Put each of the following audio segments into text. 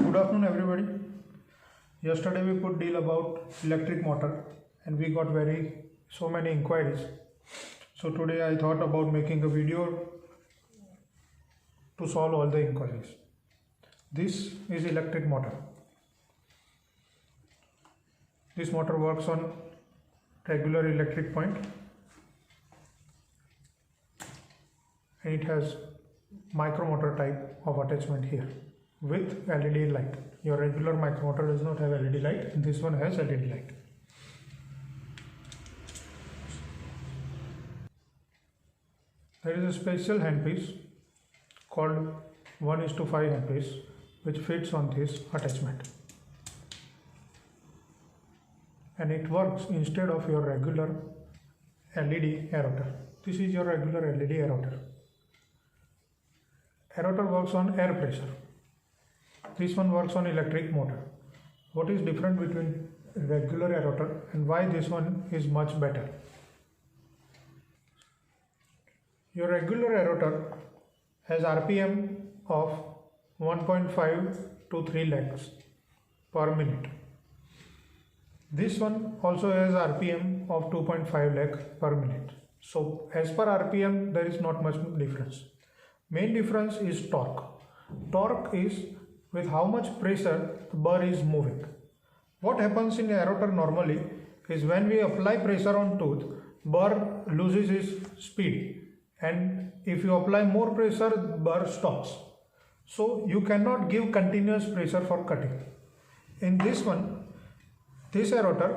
Good afternoon, everybody. Yesterday we could deal about electric motor and we got so many inquiries. So today I thought about making a video to solve all the inquiries. This is electric motor. This motor works on regular electric point and it has micromotor type of attachment here with LED light. Your regular micromotor does not have LED light. This one has LED light. There is a special handpiece called 1:5 handpiece which fits on this attachment. And it works instead of your regular LED aerator. This is your regular LED aerator. Aerator works on air pressure. This one works on electric motor. What is different between regular aerator and why this one is much better? Your regular aerator has RPM of 1.5 to 3 lakhs per minute. This one also has RPM of 2.5 lakh per minute. So as per RPM there is not much difference. Main difference is torque. Torque is with how much pressure the burr is moving. What happens in aerator normally is when we apply pressure on tooth, burr loses its speed, and if you apply more pressure, burr stops. So you cannot give continuous pressure for cutting. In this one, this aerator,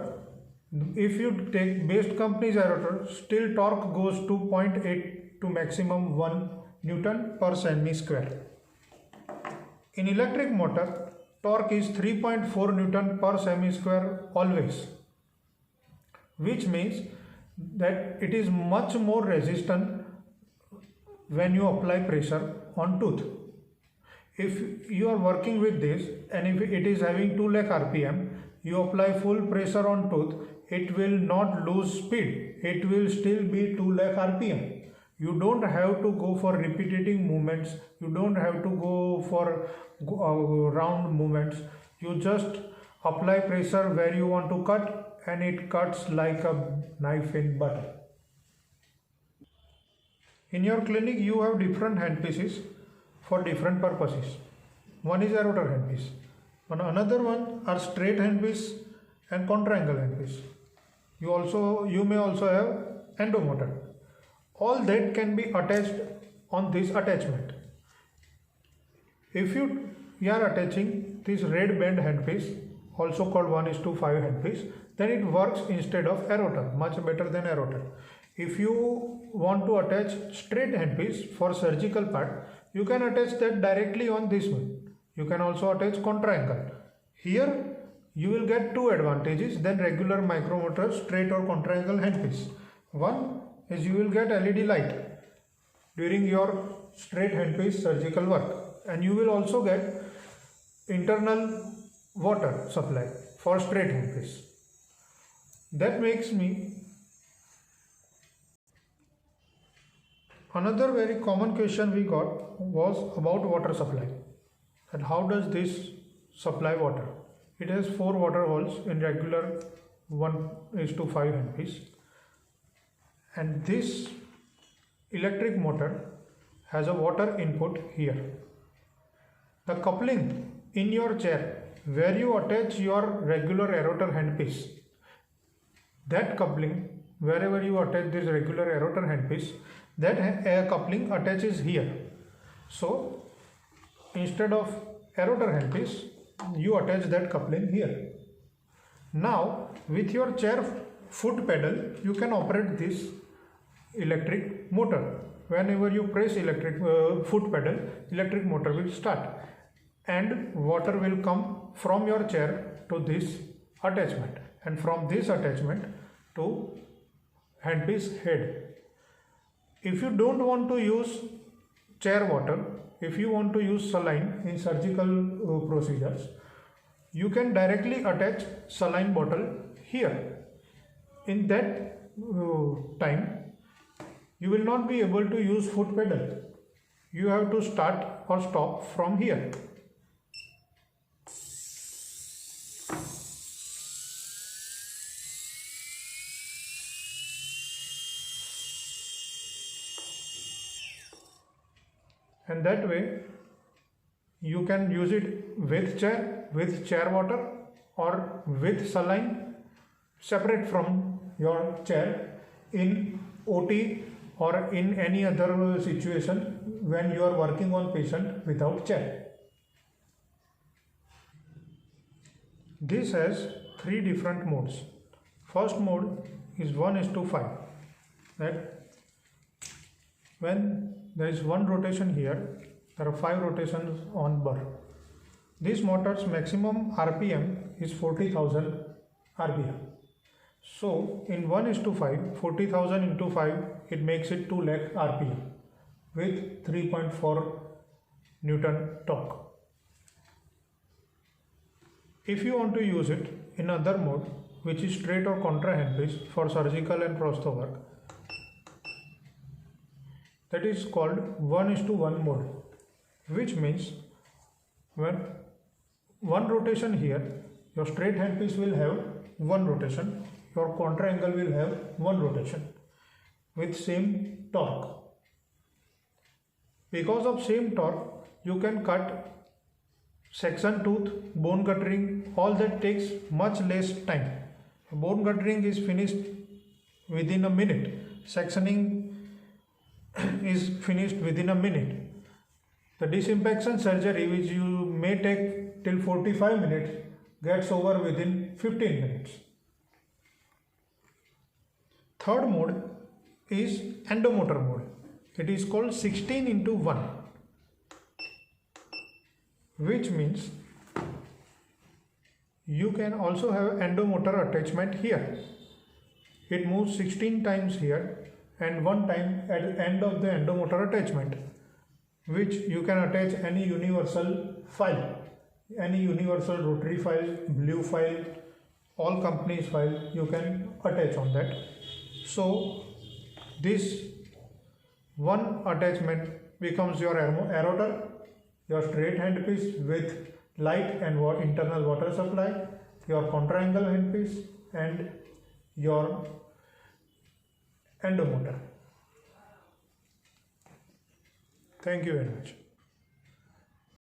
if you take best company's aerator, still torque goes to 0.8 to maximum 1 Newton per centimeter square. In electric motor, torque is 3.4 Newton per centimeter square always, which means that it is much more resistant when you apply pressure on tooth. If you are working with this and if it is having 2 lakh RPM, you apply full pressure on tooth, it will not lose speed. It will still be 2 lakh RPM. You don't have to go for repeating movements. You don't have to go for round movements. You just apply pressure where you want to cut and it cuts like a knife in butter. In your clinic, you have different handpieces for different purposes. One is aerator handpiece. Another one are straight handpiece and contra-angle handpiece. You may also have endomotor. All that can be attached on this attachment. If you are attaching this red band handpiece, also called 1:5 handpiece, then it works instead of aerator, much better than aerator. If you want to attach straight handpiece for surgical part, you can attach that directly on this one. You can also attach contra-angle. Here you will get two advantages than regular micromotor straight or contra-angle handpiece. One is you will get LED light during your straight handpiece surgical work, and you will also get internal water supply for straight handpiece. That makes me another very common question we got was about water supply, and how does this supply water? It has 4 water holes in regular 1:5 handpiece, and this electric motor has a water input here. The coupling in your chair where you attach your regular aerator handpiece, that coupling wherever you attach this regular aerator handpiece, that air coupling attaches here. So instead of aerator handpiece, you attach that coupling here. Now with your chair foot pedal, you can operate this electric motor. Whenever you press foot pedal, electric motor will start and water will come from your chair to this attachment and from this attachment to handpiece head. If you don't want to use chair water, if you want to use saline in surgical procedures, you can directly attach saline bottle here. In that time, you will not be able to use foot pedal. You have to start or stop from here. and that way you can use it with chair water or with saline separate from your chair in OT or in any other situation when you are working on patient without chair. This has 3 different modes. First mode is 1:5. That when there is 1 rotation here, there are 5 rotations on burr. This motor's maximum RPM is 40,000 RPM. So in 1:5, 40,000 into 5, it makes it 2 lakh RPM with 3.4 Newton torque. If you want to use it in other mode, which is straight or contra handpiece for surgical and prostho work, that is called 1:1 mode, which means when 1 rotation here, your straight handpiece will have 1 rotation, your contra angle will have 1 rotation with same torque. Because of same torque, you can cut section tooth, bone guttering, all that takes much less time. Bone guttering is finished within a minute. Sectioning is finished within a minute. The disimpaction surgery, which you may take till 45 minutes, gets over within 15 minutes. Third mode is endomotor mode. It is called 16:1, which means you can also have endomotor attachment here. It moves 16 times here and 1 time at the end of the endomotor attachment, which you can attach any universal file, any universal rotary file, blue file, all companies file you can attach on that. So this one attachment becomes your aerotor, your straight handpiece with light and internal water supply, your contra angle handpiece and your endomotor. Thank you very much.